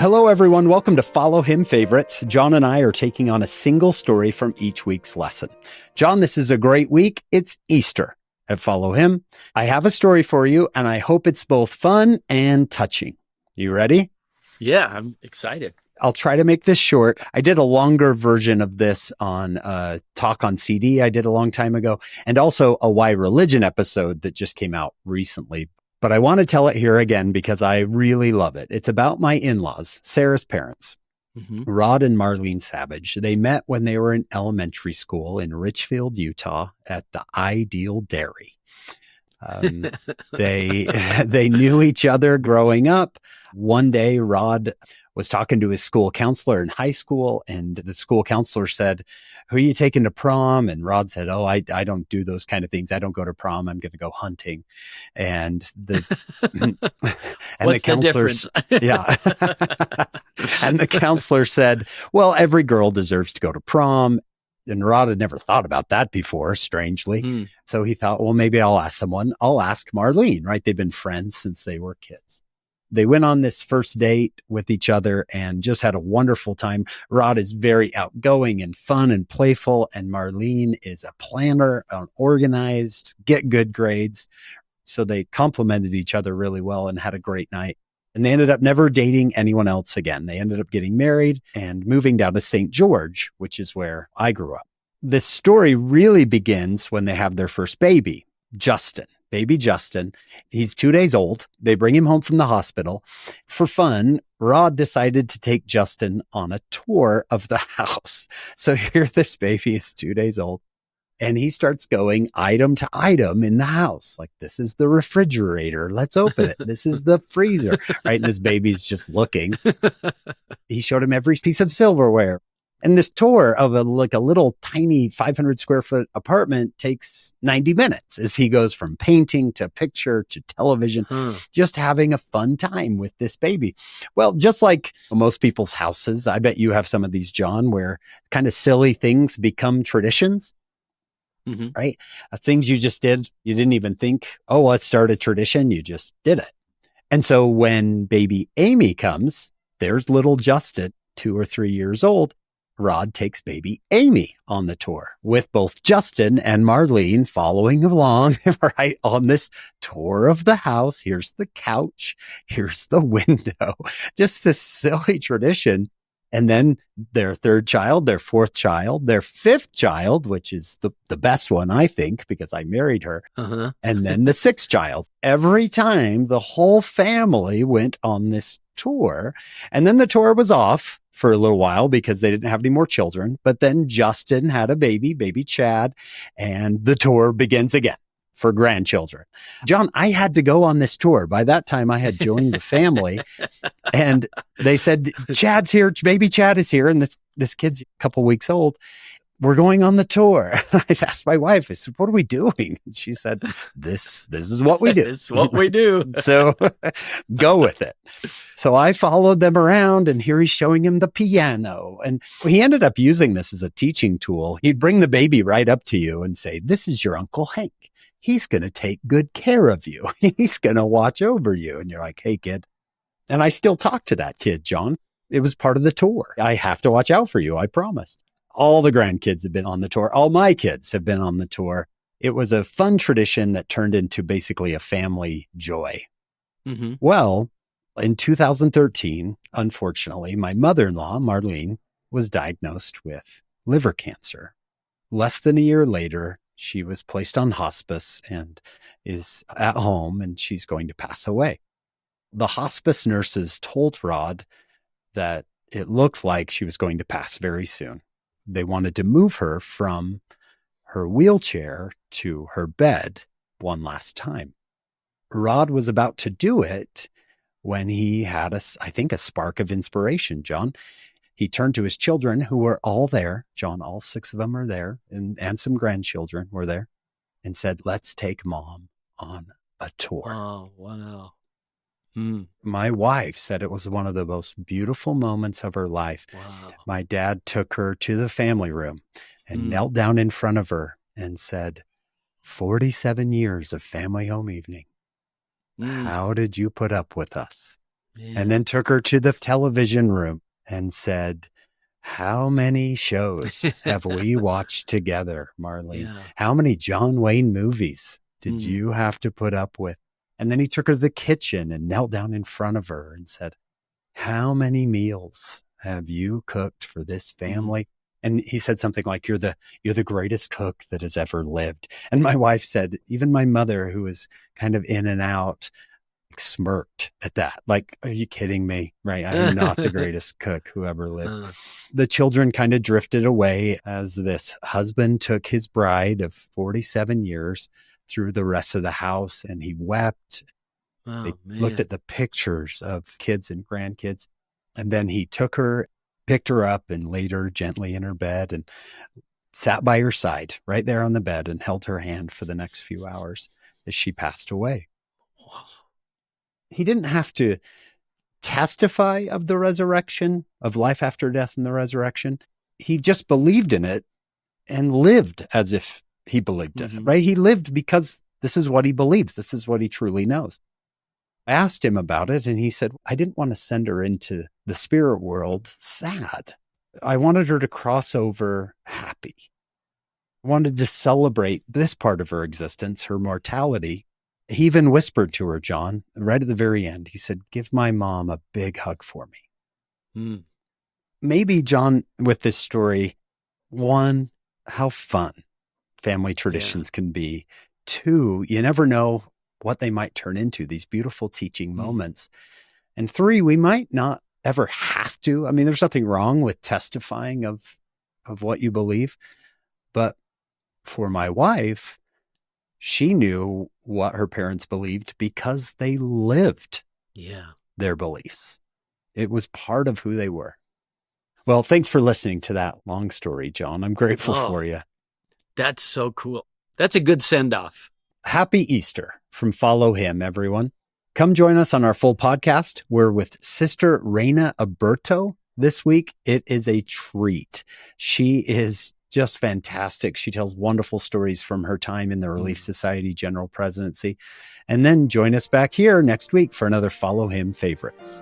Hello, everyone. Welcome to Follow Him Favorites. John and I are taking on a single story from each week's lesson. John, this is a great week. It's Easter at Follow Him. I have a story for you, and I hope it's both fun and touching. You ready? Yeah, I'm excited. I'll try to make this short. I did a longer version of this on Talk on CD I did a long time ago, and also a Why Religion episode that just came out recently. But I want to tell it here again because I really love it. It's about my in-laws, Sarah's parents, Rod and Marlene Savage. They met when they were in elementary school in Richfield, Utah at the Ideal Dairy. They knew each other growing up. One day, Rod was talking to his school counselor in high school, and the school counselor said, "Who are you taking to prom?" And Rod said, "Oh, I don't do those kind of things. I don't go to prom. I'm going to go hunting." And the counselor, yeah. And the counselor said, "Well, every girl deserves to go to prom." And Rod had never thought about that before, strangely. So he thought, well, maybe I'll ask someone. I'll ask Marlene, right? They've been friends since they were kids. They went on this first date with each other and just had a wonderful time. Rod is very outgoing and fun and playful, and Marlene is a planner, organized, get good grades. So they complimented each other really well and had a great night. And they ended up never dating anyone else again. They ended up getting married and moving down to St. George, which is where I grew up. This story really begins when they have their first baby, Justin. Baby Justin. He's 2 days old. They bring him home from the hospital. For fun, Rod decided to take Justin on a tour of the house. So here this baby is 2 days old, and he starts going item to item in the house. Like, this is the refrigerator. Let's open it. This is the freezer, right? And this baby's just looking. He showed him every piece of silverware. And this tour of a little tiny 500 square foot apartment takes 90 minutes as he goes from painting to picture to television, just having a fun time with this baby. Well, just like most people's houses, I bet you have some of these, John, where kind of silly things become traditions, right? Things you just did. You didn't even think, oh, let's start a tradition. You just did it. And so when baby Amy comes, there's little Justin, 2 or 3 years old. Rod takes baby Amy on the tour with both Justin and Marlene following along, right, on this tour of the house. Here's the couch. Here's the window. Just this silly tradition. And then their third child, their fourth child, their fifth child, which is the best one, I think, because I married her. And then the sixth child. Every time the whole family went on this tour, and then the tour was off for a little while because they didn't have any more children. But then Justin had a baby Chad, and the tour begins again for grandchildren. John, I had to go on this tour. By that time, I had joined the family, and they said, "Chad's here. Baby Chad is here." And this kid's a couple weeks old. "We're going on the tour." I asked my wife, I said, "What are we doing?" And she said, this is what we do. This is what we do. So go with it. So I followed them around, and here he's showing him the piano. And he ended up using this as a teaching tool. He'd bring the baby right up to you and say, "This is your Uncle Hank. He's going to take good care of you. He's going to watch over you." And you're like, "Hey, kid." And I still talk to that kid, John. It was part of the tour. I have to watch out for you. I promised. All the grandkids have been on the tour. All my kids have been on the tour. It was a fun tradition that turned into basically a family joy. Well, in 2013, unfortunately, my mother-in-law, Marlene, was diagnosed with liver cancer. Less than a year later, she was placed on hospice and is at home, and she's going to pass away. The hospice nurses told Rod that it looked like she was going to pass very soon. They wanted to move her from her wheelchair to her bed one last time. Rod was about to do it when he had, I think, a spark of inspiration, John. He turned to his children, who were all there. John, all 6 of them are there, and some grandchildren were there, and said, "Let's take Mom on a tour." Oh, wow. My wife said it was one of the most beautiful moments of her life. Wow. My dad took her to the family room and knelt down in front of her and said, 47 years of family home evening. How did you put up with us? and then took her to the television room and said, how many shows have we watched together, Marlene? Yeah. How many John Wayne movies did you have to put up with? And then he took her to the kitchen and knelt down in front of her and said, how many meals have you cooked for this family? And he said something like, you're the greatest cook that has ever lived. And my wife said, even my mother, who was kind of in and out, smirked at that. Like, are you kidding me? Right. I am not the greatest cook who ever lived. The children kind of drifted away as this husband took his bride of 47 years through the rest of the house, and he wept. They looked at the pictures of kids and grandkids, and then he took her, picked her up, and laid her gently in her bed and sat by her side right there on the bed and held her hand for the next few hours as she passed away. Wow. He didn't have to testify of the resurrection, of life after death and the resurrection. He just believed in it and lived as if he believed in it, right? He lived because this is what he believes. This is what he truly knows. I asked him about it, and he said, I didn't want to send her into the spirit world sad. I wanted her to cross over happy. I wanted to celebrate this part of her existence, her mortality. He even whispered to her, John, right at the very end, he said, give my mom a big hug for me. Maybe, John, with this story, one, how fun family traditions can be. Two, you never know what they might turn into, these beautiful teaching moments. And three, we might not ever have to. I mean, there's nothing wrong with testifying of what you believe. But for my wife, she knew what her parents believed because they lived their beliefs. It was part of who they were. Well, thanks for listening to that long story, John. I'm grateful for you. That's so cool. That's a good send-off. Happy Easter from Follow Him, everyone. Come join us on our full podcast. We're with Sister Reina Aberto this week. It is a treat. She is just fantastic. She tells wonderful stories from her time in the Relief Society General Presidency. And then join us back here next week for another Follow Him Favorites.